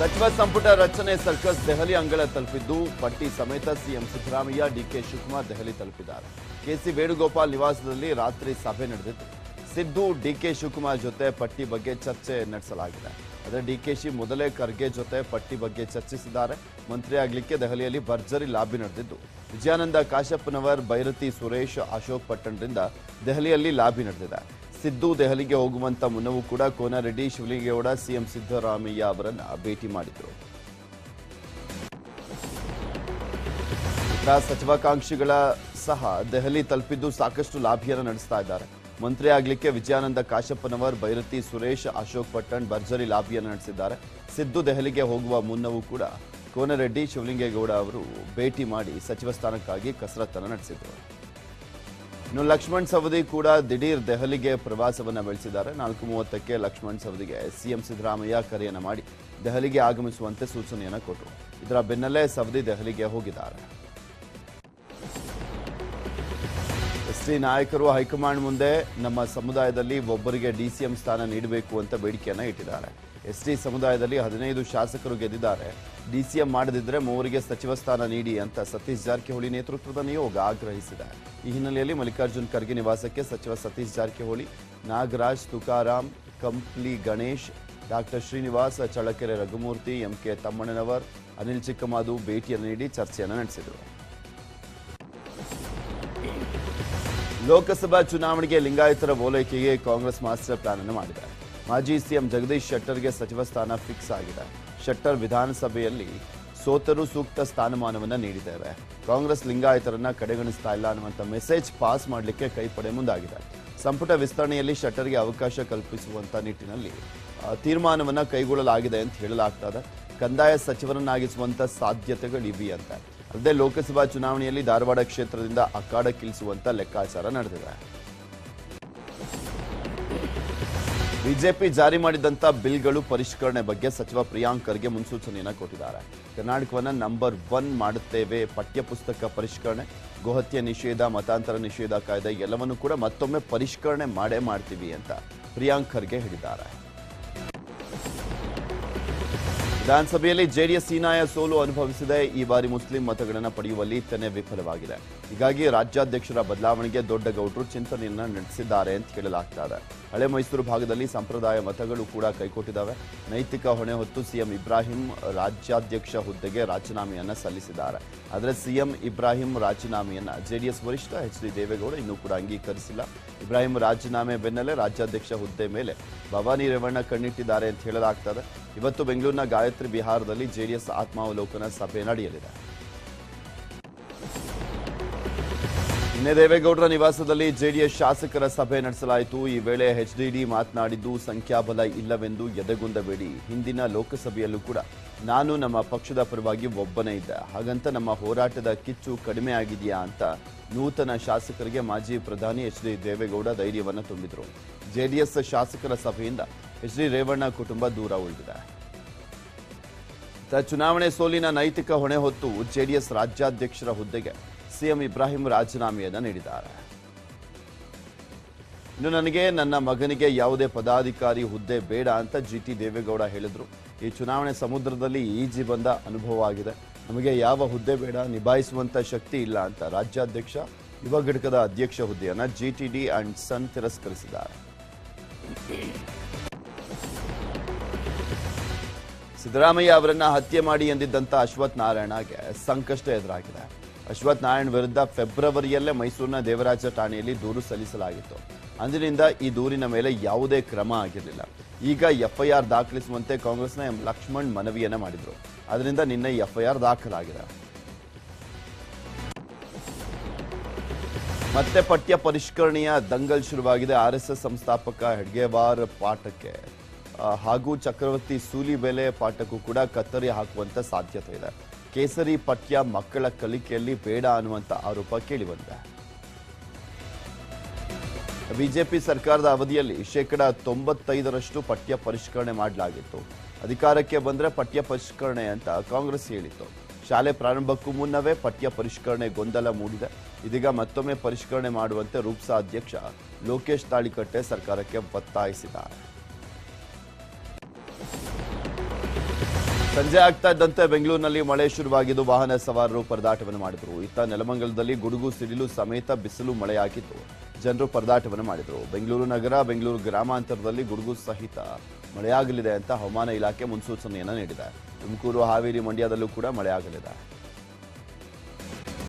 ಸಚಿವ ಸಂಪುಟ ರಚನೆ ಸರ್ಕಸ್ ದೆಹಲಿ ಅಂಗಳ ತಲುಪಿದ್ದು ಪಟ್ಟಿ ಸಮೇತ ಸಿಎಂ ಸಿದ್ದರಾಮಯ್ಯ ಡಿಕೆ ಶಿವಕುಮಾರ್ ದೆಹಲಿ ತಲುಪಿದ್ದಾರೆ. ಕೆಸಿ ವೇಣುಗೋಪಾಲ್ ನಿವಾಸದಲ್ಲಿ ರಾತ್ರಿ ಸಭೆ ನಡೆದಿತ್ತು. ಸಿದ್ದು ಡಿಕೆ ಶಿವಕುಮಾರ್ ಜೊತೆ ಪಟ್ಟಿ ಬಗ್ಗೆ ಚರ್ಚೆ ನಡೆಸಲಾಗಿದೆ. ಆದರೆ ಡಿಕೆಶಿ ಮೊದಲೇ ಖರ್ಗೆ ಜೊತೆ ಪಟ್ಟಿ ಬಗ್ಗೆ ಚರ್ಚಿಸಿದ್ದಾರೆ. ಮಂತ್ರಿ ಆಗಲಿಕ್ಕೆ ದೆಹಲಿಯಲ್ಲಿ ಭರ್ಜರಿ ಲಾಬಿ ನಡೆದಿದ್ದು ವಿಜಯಾನಂದ ಕಾಶಪ್ಪನವರ್, ಬೈರತಿ ಸುರೇಶ್, ಅಶೋಕ್ ಪಟ್ಟಣ್ರಿಂದ ದೆಹಲಿಯಲ್ಲಿ ಲಾಬಿ ನಡೆದಿದೆ. ಸಿದ್ದು ದೆಹಲಿಗೆ ಹೋಗುವಂತ ಮುನ್ನವೂ ಕೂಡ ಕೋನರೆಡ್ಡಿ, ಶಿವಲಿಂಗೇಗೌಡ ಸಿಎಂ ಸಿದ್ದರಾಮಯ್ಯ ಅವರನ್ನ ಭೇಟಿ ಮಾಡಿದರು. ಸಚಿವಾಕಾಂಕ್ಷಿಗಳ ಸಹ ದೆಹಲಿ ತಲುಪಿದ್ದು ಸಾಕಷ್ಟು ಲಾಭಿಯನ್ನು ನಡೆಸ್ತಾ ಇದ್ದಾರೆ. ಮಂತ್ರಿ ಆಗಲಿಕ್ಕೆ ವಿಜಯಾನಂದ ಕಾಶಪ್ಪನವರ್, ಬೈರತಿ ಸುರೇಶ್, ಅಶೋಕ್ ಪಟ್ಟಣ್ ಭರ್ಜರಿ ಲಾಬಿಯನ್ನು ನಡೆಸಿದ್ದಾರೆ. ಸಿದ್ದು ದೆಹಲಿಗೆ ಹೋಗುವ ಮುನ್ನವೂ ಕೂಡ ಕೋನರೆಡ್ಡಿ, ಶಿವಲಿಂಗೇಗೌಡ ಅವರು ಭೇಟಿ ಮಾಡಿ ಸಚಿವ ಸ್ಥಾನಕ್ಕಾಗಿ ಕಸರತ್ತನ್ನು ನಡೆಸಿದರು. ಇನ್ನು ಲಕ್ಷ್ಮಣ್ ಸವದಿ ಕೂಡ ದಿಢೀರ್ ದೆಹಲಿಗೆ ಪ್ರವಾಸವನ್ನು ಬೆಳೆಸಿದ್ದಾರೆ. 4:30ಕ್ಕೆ ಲಕ್ಷ್ಮಣ್ ಸವದಿಗೆ ಸಿಎಂ ಸಿದ್ದರಾಮಯ್ಯ ಕರೆಯನ್ನು ಮಾಡಿ ದೆಹಲಿಗೆ ಆಗಮಿಸುವಂತೆ ಸೂಚನೆಯನ್ನು ಕೊಟ್ಟರು. ಇದರ ಬೆನ್ನಲ್ಲೇ ಸವದಿ ದೆಹಲಿಗೆ ಹೋಗಿದ್ದಾರೆ. ಎಸ್ಟಿ ನಾಯಕರು ಹೈಕಮಾಂಡ್ ಮುಂದೆ ನಮ್ಮ ಸಮುದಾಯದಲ್ಲಿ ಒಬ್ಬರಿಗೆ ಡಿಸಿಎಂ ಸ್ಥಾನ ನೀಡಬೇಕು ಅಂತ ಬೇಡಿಕೆಯನ್ನು ಇಟ್ಟಿದ್ದಾರೆ. ಎಸ್ಟಿ ಸಮುದಾಯದಲ್ಲಿ 15 ಶಾಸಕರು ಗೆದ್ದಿದ್ದಾರೆ. ಡಿಸಿಎಂ ಮಾಡದಿದ್ದರೆ 3 ಸಚಿವ ಸ್ಥಾನ ನೀಡಿ ಅಂತ ಸತೀಶ್ ಜಾರಕಿಹೊಳಿ ನೇತೃತ್ವದ ನಿಯೋಗ ಆಗ್ರಹಿಸಿದೆ. ಈ ಹಿನ್ನೆಲೆಯಲ್ಲಿ ಮಲ್ಲಿಕಾರ್ಜುನ್ ಖರ್ಗೆ ನಿವಾಸಕ್ಕೆ ಸಚಿವ ಸತೀಶ್ ಜಾರಕಿಹೊಳಿ, ನಾಗರಾಜ್, ತುಕಾರಾಂ, ಕಂಪ್ಲಿ ಗಣೇಶ್, ಡಾಕ್ಟರ್ ಶ್ರೀನಿವಾಸ್, ಚಳ್ಳಕೆರೆ ರಘುಮೂರ್ತಿ, ಎಂಕೆ ತಮ್ಮಣ್ಣನವರ್, ಅನಿಲ್ ಚಿಕ್ಕಮಾದು ಭೇಟಿಯನ್ನು ನೀಡಿ ಚರ್ಚೆಯನ್ನು ನಡೆಸಿದರು. ಲೋಕಸಭಾ ಚುನಾವಣೆಗೆ ಲಿಂಗಾಯತರ ಓಲೈಕೆಗೆ ಕಾಂಗ್ರೆಸ್ ಮಾಸ್ಟರ್ ಪ್ಲಾನ್ ಅನ್ನು ಮಾಡಿದೆ. ಮಾಜಿ ಸಿಎಂ ಜಗದೀಶ್ ಶೆಟ್ಟರ್ಗೆ ಸಚಿವ ಸ್ಥಾನ ಫಿಕ್ಸ್ ಆಗಿದೆ. ಶೆಟ್ಟರ್ ವಿಧಾನಸಭೆಯಲ್ಲಿ ಸೋತರೂ ಸೂಕ್ತ ಸ್ಥಾನಮಾನವನ್ನು ನೀಡಿದ್ದೇವೆ. ಕಾಂಗ್ರೆಸ್ ಲಿಂಗಾಯತರನ್ನ ಕಡೆಗಣಿಸ್ತಾ ಇಲ್ಲ ಅನ್ನುವಂಥ ಮೆಸೇಜ್ ಪಾಸ್ ಮಾಡಲಿಕ್ಕೆ ಕೈಪಡೆ ಮುಂದಾಗಿದೆ. ಸಂಪುಟ ವಿಸ್ತರಣೆಯಲ್ಲಿ ಶೆಟ್ಟರ್ಗೆ ಅವಕಾಶ ಕಲ್ಪಿಸುವಂತ ನಿಟ್ಟಿನಲ್ಲಿ ತೀರ್ಮಾನವನ್ನು ಕೈಗೊಳ್ಳಲಾಗಿದೆ ಅಂತ ಹೇಳಲಾಗ್ತದೆ. ಕಂದಾಯ ಸಚಿವರನ್ನಾಗಿಸುವಂತ ಸಾಧ್ಯತೆಗಳಿವೆ ಅಂತ. ಅಲ್ಲದೆ ಲೋಕಸಭಾ ಚುನಾವಣೆಯಲ್ಲಿ ಧಾರವಾಡ ಕ್ಷೇತ್ರದಿಂದ ಅಖಾಡಕ್ಕಿಳಿಸುವಂತ ಲೆಕ್ಕಾಚಾರ ನಡೆದಿದೆ. ಬಿಜೆಪಿ ಜಾರಿ ಮಾಡಿದಂಥ ಬಿಲ್ಗಳು ಪರಿಷ್ಕರಣೆ ಬಗ್ಗೆ ಸಚಿವ ಪ್ರಿಯಾಂಕ್ ಖರ್ಗೆ ಮುನ್ಸೂಚನೆಯನ್ನು ಕೊಟ್ಟಿದ್ದಾರೆ. ಕರ್ನಾಟಕವನ್ನು ನಂಬರ್ 1 ಮಾಡುತ್ತೇವೆ. ಪಠ್ಯಪುಸ್ತಕ ಪರಿಷ್ಕರಣೆ, ಗೋಹತ್ಯೆ ನಿಷೇಧ, ಮತಾಂತರ ನಿಷೇಧ ಕಾಯ್ದೆ ಎಲ್ಲವನ್ನೂ ಕೂಡ ಮತ್ತೊಮ್ಮೆ ಪರಿಷ್ಕರಣೆ ಮಾಡ್ತೀವಿ ಅಂತ ಪ್ರಿಯಾಂಕ್ ಖರ್ಗೆ ಹೇಳಿದ್ದಾರೆ. ವಿಧಾನಸಭೆಯಲ್ಲಿ ಜೆಡಿಎಸ್ ಹೀನಾಯ ಸೋಲು ಅನುಭವಿಸಿದೆ. ಈ ಬಾರಿ ಮುಸ್ಲಿಂ ಮತಗಳನ್ನು ಪಡೆಯುವಲ್ಲಿ ತೆನೆ ವಿಫಲವಾಗಿದೆ. ಹೀಗಾಗಿ ರಾಜ್ಯಾಧ್ಯಕ್ಷರ ಬದಲಾವಣೆಗೆ ದೊಡ್ಡ ಗೌಡರು ಚಿಂತನೆಯನ್ನ ನಡೆಸಿದ್ದಾರೆ ಅಂತ ಹೇಳಲಾಗ್ತದೆ. ಹಳೆ ಮೈಸೂರು ಭಾಗದಲ್ಲಿ ಸಂಪ್ರದಾಯ ಮತಗಳು ಕೂಡ ಕೈಕೊಟ್ಟಿದ್ದಾವೆ. ನೈತಿಕ ಹೊಣೆ ಹೊತ್ತು ಸಿಎಂ ಇಬ್ರಾಹಿಂ ರಾಜ್ಯಾಧ್ಯಕ್ಷ ಹುದ್ದೆಗೆ ರಾಜೀನಾಮೆಯನ್ನ ಸಲ್ಲಿಸಿದ್ದಾರೆ. ಆದರೆ ಸಿಎಂ ಇಬ್ರಾಹಿಂ ರಾಜೀನಾಮೆಯನ್ನ ಜೆಡಿಎಸ್ ವರಿಷ್ಠ ಎಚ್.ಡಿ. ದೇವೇಗೌಡ ಇನ್ನೂ ಕೂಡ ಅಂಗೀಕರಿಸಿಲ್ಲ. ಇಬ್ರಾಹಿಂ ರಾಜೀನಾಮೆ ಬೆನ್ನಲ್ಲೇ ರಾಜ್ಯಾಧ್ಯಕ್ಷ ಹುದ್ದೆ ಮೇಲೆ ಭವಾನಿ ರೇವಣ್ಣ ಕಣ್ಣಿಟ್ಟಿದ್ದಾರೆ ಅಂತ ಹೇಳಲಾಗ್ತದೆ. ಇವತ್ತು ಬೆಂಗಳೂರಿನ ಗಾಯತ್ರಿ ಬಿಹಾರದಲ್ಲಿ ಜೆಡಿಎಸ್ ಆತ್ಮಾವಲೋಕನ ಸಭೆ ನಡೆಯಲಿದೆ. ನಿನ್ನೆ ದೇವೇಗೌಡರ ನಿವಾಸದಲ್ಲಿ ಜೆಡಿಎಸ್ ಶಾಸಕರ ಸಭೆ ನಡೆಸಲಾಯಿತು. ಈ ವೇಳೆ ಎಚ್ಡಿಡಿ ಮಾತನಾಡಿದ್ದು, ಸಂಖ್ಯಾಬಲ ಇಲ್ಲವೆಂದು ಎದೆಗುಂದಬೇಡಿ. ಹಿಂದಿನ ಲೋಕಸಭೆಯಲ್ಲೂ ಕೂಡ ನಾನು ನಮ್ಮ ಪಕ್ಷದ ಪರವಾಗಿ ಒಬ್ಬನೇ ಇದ್ದೆ. ಹಾಗಂತ ನಮ್ಮ ಹೋರಾಟದ ಕಿಚ್ಚು ಕಡಿಮೆ ಆಗಿದೆಯಾ ಅಂತ ನೂತನ ಶಾಸಕರಿಗೆ ಮಾಜಿ ಪ್ರಧಾನಿ ಎಚ್.ಡಿ. ದೇವೇಗೌಡ ಧೈರ್ಯವನ್ನು ತುಂಬಿದರು. ಜೆಡಿಎಸ್ ಶಾಸಕರ ಸಭೆಯಿಂದ ಎಚ್.ಡಿ. ರೇವಣ್ಣ ಕುಟುಂಬ ದೂರ ಉಳಿದಿದೆ. ಚುನಾವಣೆ ಸೋಲಿನ ನೈತಿಕ ಹೊಣೆ ಹೊತ್ತು ಜೆಡಿಎಸ್ ರಾಜ್ಯಾಧ್ಯಕ್ಷರ ಹುದ್ದೆಗೆ ಸಿಎಂ ಇಬ್ರಾಹಿಂ ರಾಜೀನಾಮೆಯನ್ನು ನೀಡಿದ್ದಾರೆ. ಇನ್ನು ನನಗೆ ನನ್ನ ಮಗನಿಗೆ ಯಾವುದೇ ಪದಾಧಿಕಾರಿ ಹುದ್ದೆ ಬೇಡ ಅಂತ ಜಿ.ಟಿ. ದೇವೇಗೌಡ ಹೇಳಿದ್ರು. ಈ ಚುನಾವಣೆ ಸಮುದ್ರದಲ್ಲಿ ಈಜಿ ಬಂದ ಅನುಭವ ಆಗಿದೆ. ನಮಗೆ ಯಾವ ಹುದ್ದೆ ಬೇಡ, ನಿಭಾಯಿಸುವಂತ ಶಕ್ತಿ ಇಲ್ಲ ಅಂತ ರಾಜ್ಯಾಧ್ಯಕ್ಷ ಯುವ ಘಟಕದ ಅಧ್ಯಕ್ಷ ಹುದ್ದೆಯನ್ನು ಜಿಟಿಡಿ ಅಂಡ್ ಸನ್ ತಿರಸ್ಕರಿಸಿದ್ದಾರೆ. ಸಿದ್ದರಾಮಯ್ಯ ಅವರನ್ನ ಹತ್ಯೆ ಮಾಡಿ ಎಂದಿದ್ದಂತ ಅಶ್ವಥ್ ನಾರಾಯಣಗೆ ಸಂಕಷ್ಟ ಎದುರಾಗಿದೆ. ಅಶ್ವಥ್ ನಾರಾಯಣ್ ವಿರುದ್ಧ ಫೆಬ್ರವರಿಯಲ್ಲೇ ಮೈಸೂರಿನ ದೇವರಾಜ ಠಾಣೆಯಲ್ಲಿ ದೂರು ಸಲ್ಲಿಸಲಾಗಿತ್ತು. ಅಂದಿನಿಂದ ಈ ದೂರಿನ ಮೇಲೆ ಯಾವುದೇ ಕ್ರಮ ಆಗಿರಲಿಲ್ಲ. ಈಗ ಎಫ್ಐಆರ್ ದಾಖಲಿಸುವಂತೆ ಕಾಂಗ್ರೆಸ್ನ ಎಂ ಲಕ್ಷ್ಮಣ್ ಮನವಿಯನ್ನ ಮಾಡಿದ್ರು. ಅದರಿಂದ ನಿನ್ನೆ ಎಫ್ಐಆರ್ ದಾಖಲಾಗಿದೆ. ಮತ್ತೆ ಪಠ್ಯ ಪರಿಷ್ಕರಣೆಯ ದಂಗಲ್ ಶುರುವಾಗಿದೆ. ಆರ್ಎಸ್ಎಸ್ ಸಂಸ್ಥಾಪಕ ಹೆಡ್ಗೇವಾರ್ ಪಾಠಕ್ಕೆ ಹಾಗೂ ಚಕ್ರವರ್ತಿ ಸೂಲಿಬೆಲೆ ಪಾಠಕ್ಕೂ ಕೂಡ ಕತ್ತರಿ ಹಾಕುವಂತ ಸಾಧ್ಯತೆ ಇದೆ. ಕೇಸರಿ ಪಠ್ಯ ಮಕ್ಕಳ ಕಲಿಕೆಯಲ್ಲಿ ಬೇಡ ಅನ್ನುವಂಥ ಆರೋಪ ಕೇಳಿಬಂದಿದೆ. ಬಿಜೆಪಿ ಸರ್ಕಾರದ ಅವಧಿಯಲ್ಲಿ 95% ಪಠ್ಯ ಪರಿಷ್ಕರಣೆ ಮಾಡಲಾಗಿತ್ತು. ಅಧಿಕಾರಕ್ಕೆ ಬಂದರೆ ಪಠ್ಯ ಪರಿಷ್ಕರಣೆ ಅಂತ ಕಾಂಗ್ರೆಸ್ ಹೇಳಿತ್ತು. ಶಾಲೆ ಪ್ರಾರಂಭಕ್ಕೂ ಮುನ್ನವೇ ಪಠ್ಯ ಪರಿಷ್ಕರಣೆ ಗೊಂದಲ ಮೂಡಿದೆ. ಇದೀಗ ಮತ್ತೊಮ್ಮೆ ಪರಿಷ್ಕರಣೆ ಮಾಡುವಂತೆ ರೂಪ್ಸಾ ಅಧ್ಯಕ್ಷ ಲೋಕೇಶ್ ತಾಳಿಕಟ್ಟೆ ಸರ್ಕಾರಕ್ಕೆ ಒತ್ತಾಯಿಸಿದ್ದಾರೆ. ಸಂಜೆ ಆಗ್ತಾ ಇದ್ದಂತೆ ಬೆಂಗಳೂರಿನಲ್ಲಿ ಮಳೆ ಶುರುವಾಗಿದ್ದು ವಾಹನ ಸವಾರರು ಪರದಾಟವನ್ನು ಮಾಡಿದರು. ಇತ್ತ ನೆಲಮಂಗಲದಲ್ಲಿ ಗುಡುಗು ಸಿಡಿಲು ಸಮೇತ ಬಿಸಿಲು ಮಳೆಯಾಗಿತ್ತು. ಜನರು ಪರದಾಟವನ್ನು ಮಾಡಿದರು. ಬೆಂಗಳೂರು ನಗರ, ಬೆಂಗಳೂರು ಗ್ರಾಮಾಂತರದಲ್ಲಿ ಗುಡುಗು ಸಹಿತ ಮಳೆಯಾಗಲಿದೆ ಅಂತ ಹವಾಮಾನ ಇಲಾಖೆ ಮುನ್ಸೂಚನೆಯನ್ನು ನೀಡಿದೆ. ತುಮಕೂರು, ಹಾವೇರಿ, ಮಂಡ್ಯದಲ್ಲೂ ಕೂಡ ಮಳೆಯಾಗಲಿದೆ.